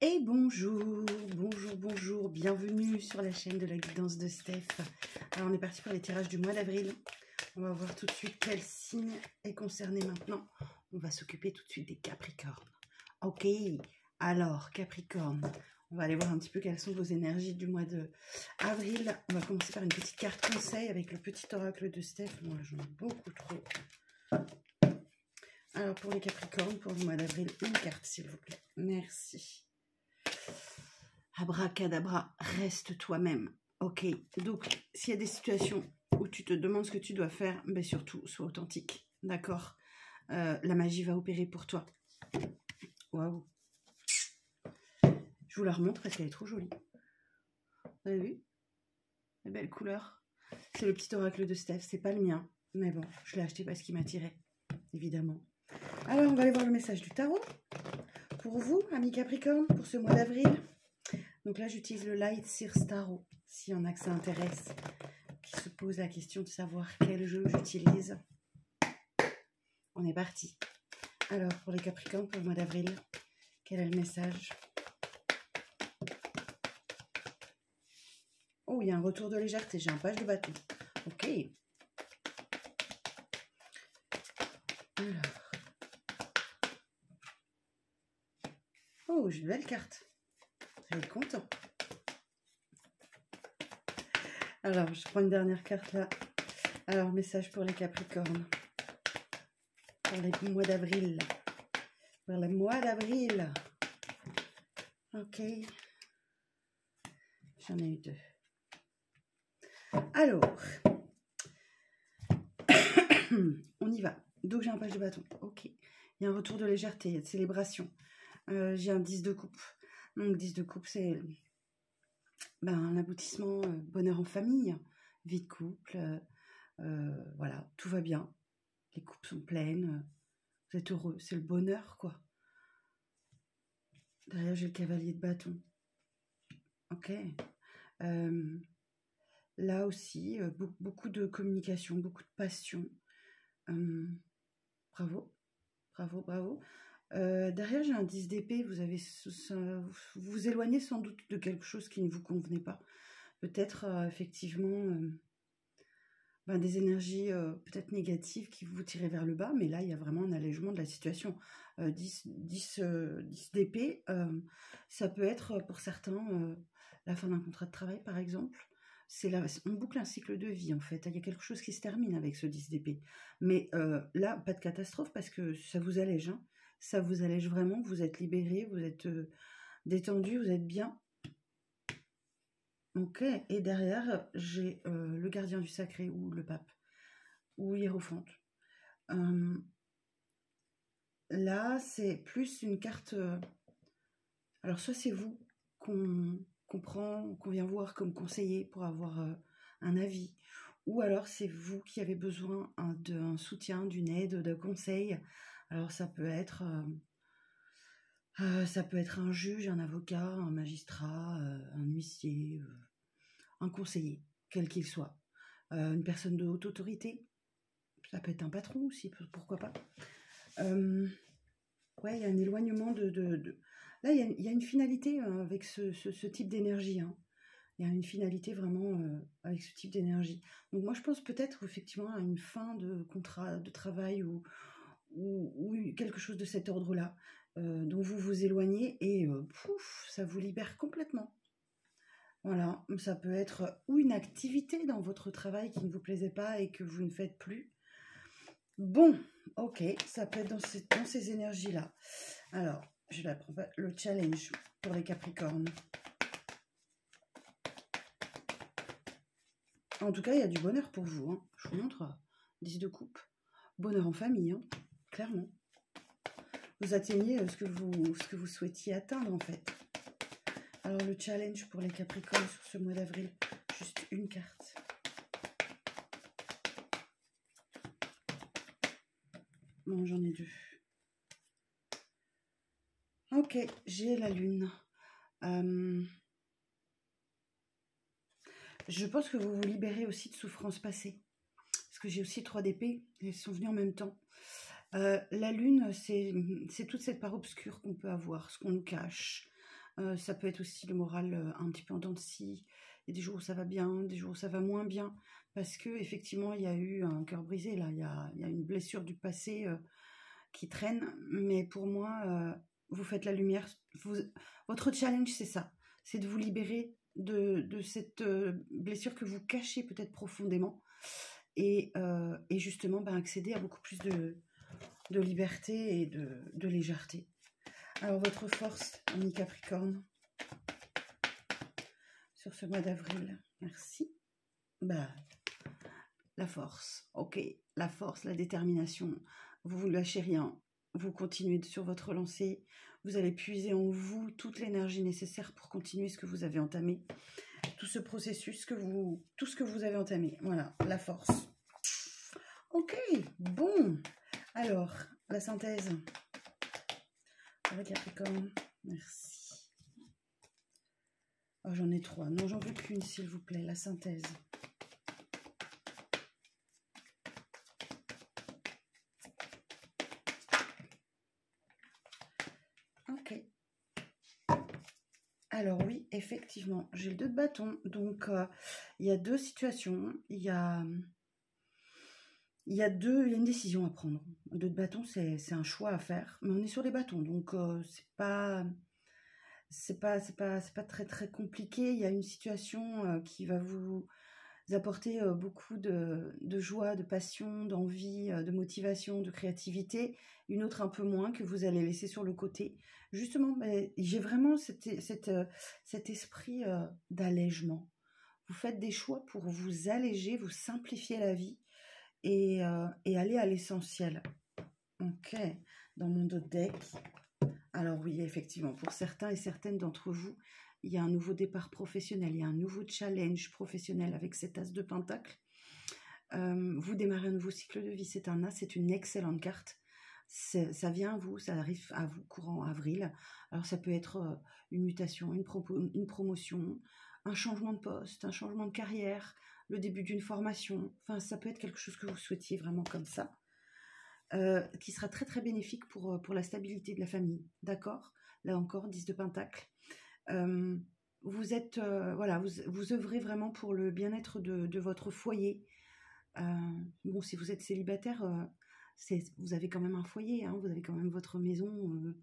Et bonjour, bonjour, bienvenue sur la chaîne de la guidance de Steph. Alors on est parti pour les tirages du mois d'avril. On va voir tout de suite quel signe est concerné maintenant. On va s'occuper tout de suite des Capricornes. Ok, alors Capricorne, on va aller voir un petit peu quelles sont vos énergies du mois d'avril. On va commencer par une petite carte conseil avec le petit oracle de Steph. Moi j'en ai beaucoup trop. Alors pour les Capricornes, pour le mois d'avril, une carte s'il vous plaît. Merci. Abracadabra, reste toi-même. Ok, donc s'il y a des situations où tu te demandes ce que tu dois faire, ben surtout, sois authentique, d'accord? La magie va opérer pour toi. Waouh! Je vous la remontre parce qu'elle est trop jolie. Vous avez vu? La belle couleur. C'est le petit oracle de Steph, c'est pas le mien. Mais bon, je l'ai acheté parce qu'il m'attirait, évidemment. Alors, on va aller voir le message du tarot. Pour vous, amis Capricorne, pour ce mois d'avril. Donc là, j'utilise le Light Seers Tarot, s'il y en a que ça intéresse, qui se pose la question de savoir quel jeu j'utilise. On est parti. Alors, pour les Capricornes, pour le mois d'avril, quel est le message? Oh, il y a un retour de légèreté, j'ai un page de bâton. Ok. Alors. Oh, j'ai une belle carte. Je vais être content. Alors, je prends une dernière carte là. Alors, message pour les Capricornes. Pour les mois d'avril. Pour le mois d'avril. Ok. J'en ai eu deux. Alors. On y va. Donc, j'ai un page de bâton. Ok. Il y a un retour de légèreté, il y a de célébration. J'ai un 10 de coupe. Donc, 10 de coupe, c'est un aboutissement, bonheur en famille, vie de couple. Voilà, tout va bien. Les coupes sont pleines. Vous êtes heureux. C'est le bonheur, quoi. Derrière, j'ai le cavalier de bâton. Ok. Là aussi, beaucoup de communication, beaucoup de passion. Bravo. Bravo, bravo. Derrière, j'ai un 10 d'épée. Vous vous éloignez sans doute de quelque chose qui ne vous convenait pas. Peut-être, effectivement, des énergies peut-être négatives qui vous tirent vers le bas. Mais là, il y a vraiment un allègement de la situation. 10 d'épée, ça peut être pour certains la fin d'un contrat de travail, par exemple. On boucle un cycle de vie, en fait. Il y a quelque chose qui se termine avec ce 10 d'épée. Mais là, pas de catastrophe parce que ça vous allège. Hein. Ça vous allège vraiment. Vous êtes libéré, vous êtes détendu, vous êtes bien. Ok. Et derrière, j'ai le gardien du sacré ou le pape ou hiérophante. Là, c'est plus une carte... alors, soit c'est vous qu'on vient voir comme conseiller pour avoir un avis, ou alors c'est vous qui avez besoin d'un soutien, d'une aide, d'un conseil. Alors, ça peut être un juge, un avocat, un magistrat, un huissier, un conseiller, quel qu'il soit. Une personne de haute autorité, ça peut être un patron aussi, pourquoi pas. Ouais, il y a un éloignement Là, il y a une finalité avec ce type d'énergie. Hein. Il y a une finalité vraiment avec ce type d'énergie. Donc moi, je pense peut-être effectivement à une fin de contrat de travail ou quelque chose de cet ordre-là, dont vous vous éloignez et pouf, ça vous libère complètement. Voilà, ça peut être ou une activité dans votre travail qui ne vous plaisait pas et que vous ne faites plus. Bon, ok, ça peut être dans ces énergies-là. Alors, je la prends pas. Le challenge pour les Capricornes. En tout cas, il y a du bonheur pour vous. Hein. Je vous montre 10 de coupe. Bonheur en famille, hein, clairement. Vous atteignez ce que vous souhaitiez atteindre, en fait. Alors, le challenge pour les Capricornes sur ce mois d'avril, juste une carte. Bon, j'en ai deux. Ok, j'ai la lune. Je pense que vous vous libérez aussi de souffrances passées. Parce que j'ai aussi 3 d'épée, elles sont venues en même temps. La lune, c'est toute cette part obscure qu'on peut avoir, ce qu'on nous cache. Ça peut être aussi le moral un petit peu en dents de scie. Il y a des jours où ça va bien, des jours où ça va moins bien. Parce que effectivement, il y a eu un cœur brisé, là. Il y a une blessure du passé qui traîne. Mais pour moi, vous faites la lumière. Votre challenge, c'est ça. C'est de vous libérer de cette blessure que vous cachez peut-être profondément. Et justement, ben, accéder à beaucoup plus de liberté et de légèreté. Alors, votre force, ami Capricorne, sur ce mois d'avril. Merci. Bah, la force. Ok, la force, la détermination. Vous ne lâchez rien. Vous continuez sur votre lancée. Vous allez puiser en vous toute l'énergie nécessaire pour continuer ce que vous avez entamé. Tout ce processus, tout ce que vous avez entamé. Voilà, la force. Ok, bon. Alors, la synthèse. Avec Capricorne. Merci. Oh, j'en ai 3. Non, j'en veux qu'une, s'il vous plaît. La synthèse. Ok. Alors oui, effectivement, j'ai le 2 de bâton. Donc, il y a 2 situations. Il y a une décision à prendre. Le 2 de bâton, c'est un choix à faire. Mais on est sur les bâtons. Donc, c'est pas très très compliqué. Il y a une situation qui va vous apporter beaucoup de joie, de passion, d'envie, de motivation, de créativité. Une autre un peu moins que vous allez laisser sur le côté. Justement, j'ai vraiment cet esprit d'allègement. Vous faites des choix pour vous alléger, vous simplifier la vie et aller à l'essentiel. Ok, dans mon dos de deck. Alors oui, effectivement, pour certains et certaines d'entre vous, il y a un nouveau départ professionnel, il y a un nouveau challenge professionnel avec cet as de pentacle. Vous démarrez un nouveau cycle de vie, c'est un as, c'est une excellente carte. Ça vient à vous, ça arrive à vous courant avril. Alors ça peut être une mutation, une promotion, un changement de poste, un changement de carrière, le début d'une formation. Enfin, ça peut être quelque chose que vous souhaitiez vraiment comme ça. Qui sera très très bénéfique pour la stabilité de la famille. D'accord? Là encore, 10 de pentacle. Vous êtes, voilà, vous œuvrez vraiment pour le bien-être de votre foyer. Bon, si vous êtes célibataire, vous avez quand même un foyer, hein, vous avez quand même votre maison,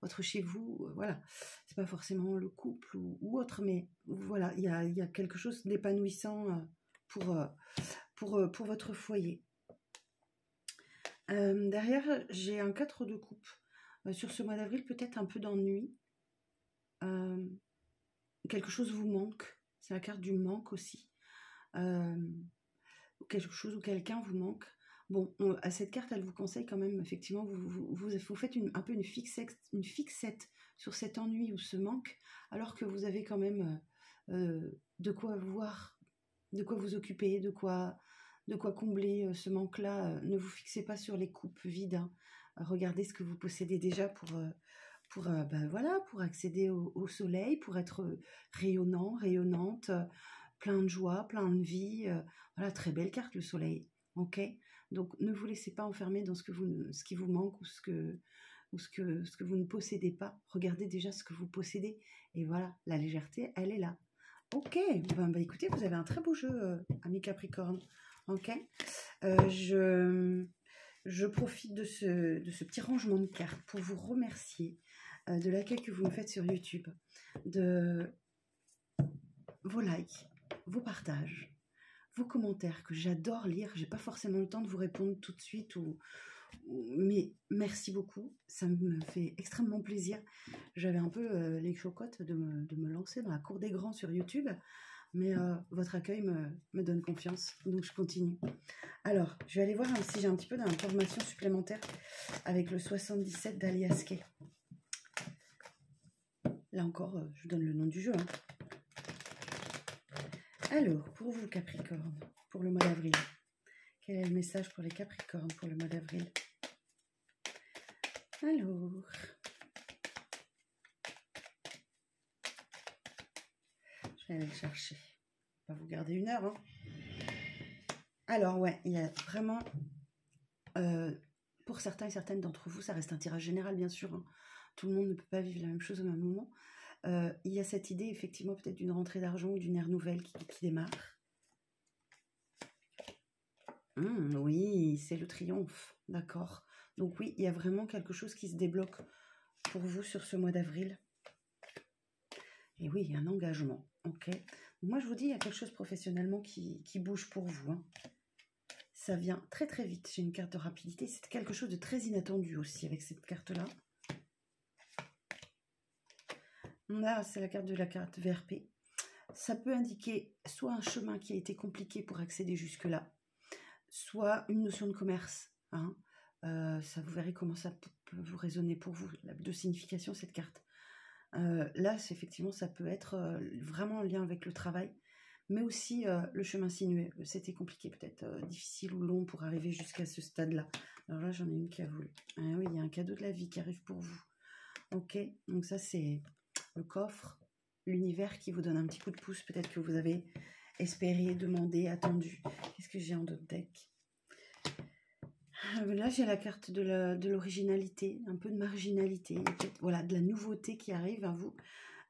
votre chez vous, voilà. C'est pas forcément le couple ou autre, mais voilà, il y a quelque chose d'épanouissant pour votre foyer. Derrière, j'ai un 4 de coupe. Sur ce mois d'avril, peut-être un peu d'ennui. Quelque chose vous manque. C'est la carte du manque aussi. Quelque chose ou quelqu'un vous manque. Bon, à cette carte, elle vous conseille quand même, effectivement, vous faites un peu une fixette sur cet ennui ou ce manque, alors que vous avez quand même de quoi voir, de quoi vous occuper, de quoi combler ce manque-là. Ne vous fixez pas sur les coupes vides. Hein. Regardez ce que vous possédez déjà voilà, pour accéder au soleil, pour être rayonnant, rayonnante, plein de joie, plein de vie. Voilà, très belle carte le soleil. Ok. Donc ne vous laissez pas enfermer dans ce qui vous manque ou ce que vous ne possédez pas. Regardez déjà ce que vous possédez. Et voilà, la légèreté, elle est là. Ok. Écoutez, vous avez un très beau jeu, ami Capricorne. Ok. Je profite de ce petit rangement de cartes pour vous remercier de l'accueil que vous me faites sur YouTube, de vos likes, vos partages, vos commentaires que j'adore lire. J'ai pas forcément le temps de vous répondre tout de suite, mais merci beaucoup. Ça me fait extrêmement plaisir. J'avais un peu les chocottes de me lancer dans la cour des grands sur YouTube. Mais votre accueil me donne confiance, donc je continue. Alors, je vais aller voir si j'ai un petit peu d'informations supplémentaires avec le 77 d'Alias Kay. Là encore, je donne le nom du jeu. Hein. Alors, pour vous, Capricorne, pour le mois d'avril, quel est le message pour les Capricornes pour le mois d'avril? Alors... je vais aller le chercher. On va vous garder 1 heure. Hein. Alors, ouais, il y a vraiment... pour certains et certaines d'entre vous, ça reste un tirage général, bien sûr. Hein. Tout le monde ne peut pas vivre la même chose au même moment. Il y a cette idée, effectivement, peut-être d'une rentrée d'argent ou d'une ère nouvelle qui démarre. Oui, c'est le triomphe, d'accord. Donc oui, il y a vraiment quelque chose qui se débloque pour vous sur ce mois d'avril. Et oui, il y a un engagement, ok. Moi, je vous dis, il y a quelque chose professionnellement qui bouge pour vous, hein. Ça vient très très vite. J'ai une carte de rapidité. C'est quelque chose de très inattendu aussi avec cette carte-là. Là, c'est la carte de la carte VRP. Ça peut indiquer soit un chemin qui a été compliqué pour accéder jusque-là, soit une notion de commerce, hein. Ça, vous verrez comment ça peut vous résonner pour vous, la de signification, cette carte. Là, effectivement, ça peut être vraiment en lien avec le travail, mais aussi le chemin sinueux. C'était compliqué, peut-être difficile ou long pour arriver jusqu'à ce stade-là. Alors là, j'en ai une qui a voulu. Ah oui, il y a un cadeau de la vie qui arrive pour vous. Ok, donc ça, c'est le coffre, l'univers qui vous donne un petit coup de pouce. Peut-être que vous avez espéré, demandé, attendu. Qu'est-ce que j'ai en d'autres deck? Là, j'ai la carte de l'originalité, un peu de marginalité, peut-être voilà, de la nouveauté qui arrive à vous,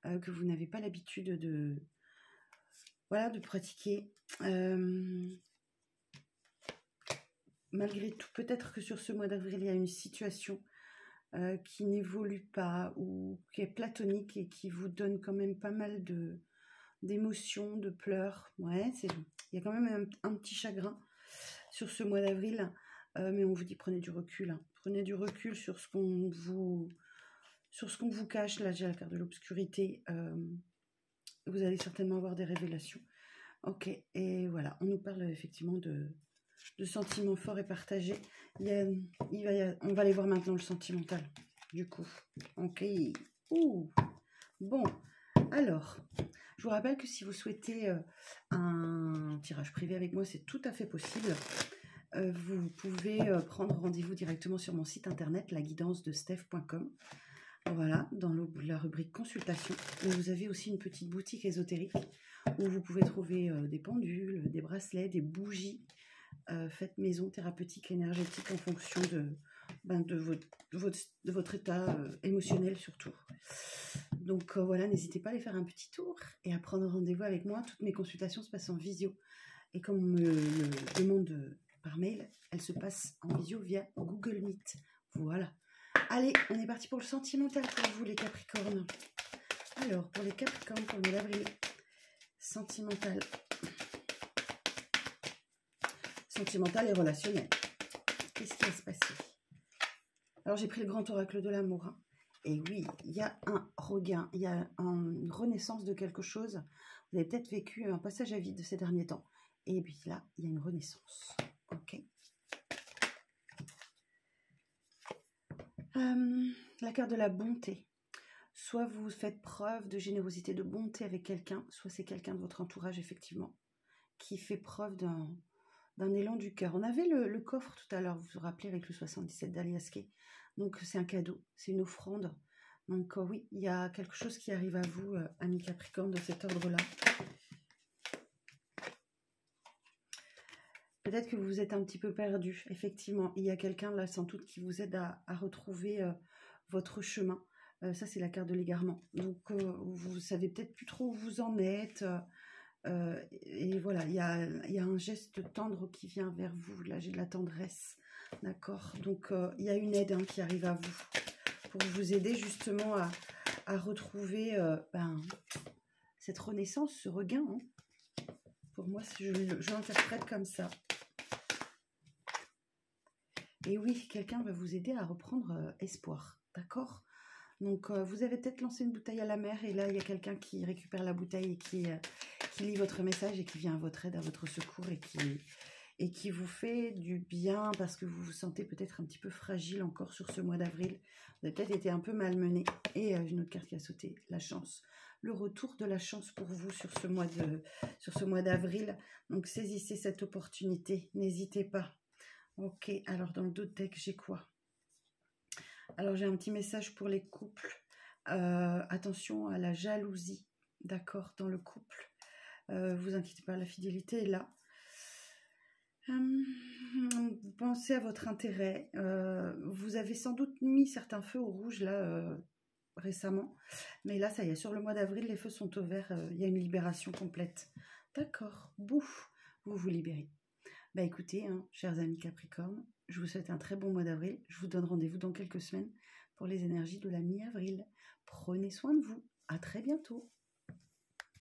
que vous n'avez pas l'habitude voilà, de pratiquer. Malgré tout, peut-être que sur ce mois d'avril, il y a une situation qui n'évolue pas ou qui est platonique et qui vous donne quand même pas mal d'émotions, de pleurs. Ouais, il y a quand même un petit chagrin sur ce mois d'avril. Mais on vous dit prenez du recul, hein. Prenez du recul sur ce qu'on vous cache. Là, j'ai la carte de l'obscurité. Vous allez certainement avoir des révélations. Ok, et voilà, on nous parle effectivement de sentiments forts et partagés. On va aller voir maintenant le sentimental, du coup. Ok, bon, alors, je vous rappelle que si vous souhaitez un tirage privé avec moi, c'est tout à fait possible. Vous pouvez prendre rendez-vous directement sur mon site internet, laguidance-de-steph.com. Voilà, dans la rubrique consultation. Et vous avez aussi une petite boutique ésotérique où vous pouvez trouver des pendules, des bracelets, des bougies faites maison, thérapeutiques, énergétiques en fonction de votre état émotionnel surtout. Donc voilà, n'hésitez pas à aller faire un petit tour et à prendre rendez-vous avec moi. Toutes mes consultations se passent en visio. Et comme on me le demande par mail, elles se passent en visio via Google Meet. Voilà. Allez, on est parti pour le sentimental pour vous les Capricornes. Alors, pour les Capricornes, pour le mois d'avril, sentimental. Sentimental et relationnel. Qu'est-ce qui va se passer? Alors, j'ai pris le grand oracle de l'amour, hein. Et oui, il y a un regain, il y a une renaissance de quelque chose. Vous avez peut-être vécu un passage à vide ces derniers temps. Et puis là, il y a une renaissance. Ok. La carte de la bonté. Soit vous faites preuve de générosité, de bonté avec quelqu'un, soit c'est quelqu'un de votre entourage, effectivement, qui fait preuve d'un élan du cœur. On avait le coffre tout à l'heure, vous vous rappelez, avec le 77 d'Aliaské. Donc, c'est un cadeau, c'est une offrande. Donc, oui, il y a quelque chose qui arrive à vous, amis Capricorne, de cet ordre-là. Peut-être que vous êtes un petit peu perdu, effectivement. Il y a quelqu'un là, sans doute, qui vous aide à retrouver votre chemin. Ça, c'est la carte de l'égarement. Donc, vous savez peut-être plus trop où vous en êtes. Et voilà, il y a un geste tendre qui vient vers vous. Là, j'ai de la tendresse. D'accord? Donc, il y a une aide qui arrive à vous pour vous aider justement à retrouver cette renaissance, ce regain. Hein. Pour moi, je l'interprète comme ça. Et oui, quelqu'un va vous aider à reprendre espoir, d'accord? Donc, vous avez peut-être lancé une bouteille à la mer et là, il y a quelqu'un qui récupère la bouteille et qui lit votre message et qui vient à votre aide, à votre secours et qui vous fait du bien parce que vous vous sentez peut-être un petit peu fragile encore sur ce mois d'avril. Vous avez peut-être été un peu malmené. Et une autre carte qui a sauté, la chance. Le retour de la chance pour vous sur ce mois d'avril. Donc, saisissez cette opportunité, n'hésitez pas. Ok, alors dans le dos de deck, j'ai quoi? Alors, j'ai un petit message pour les couples. Attention à la jalousie, d'accord, dans le couple. Vous inquiétez pas, la fidélité est là. Vous pensez à votre intérêt. Vous avez sans doute mis certains feux au rouge, là, récemment. Mais là, ça y est, sur le mois d'avril, les feux sont au vert. Il y a une libération complète. D'accord, bouf, vous vous libérez. Bah écoutez, hein, chers amis Capricorne, je vous souhaite un très bon mois d'avril. Je vous donne rendez-vous dans quelques semaines pour les énergies de la mi-avril. Prenez soin de vous. À très bientôt.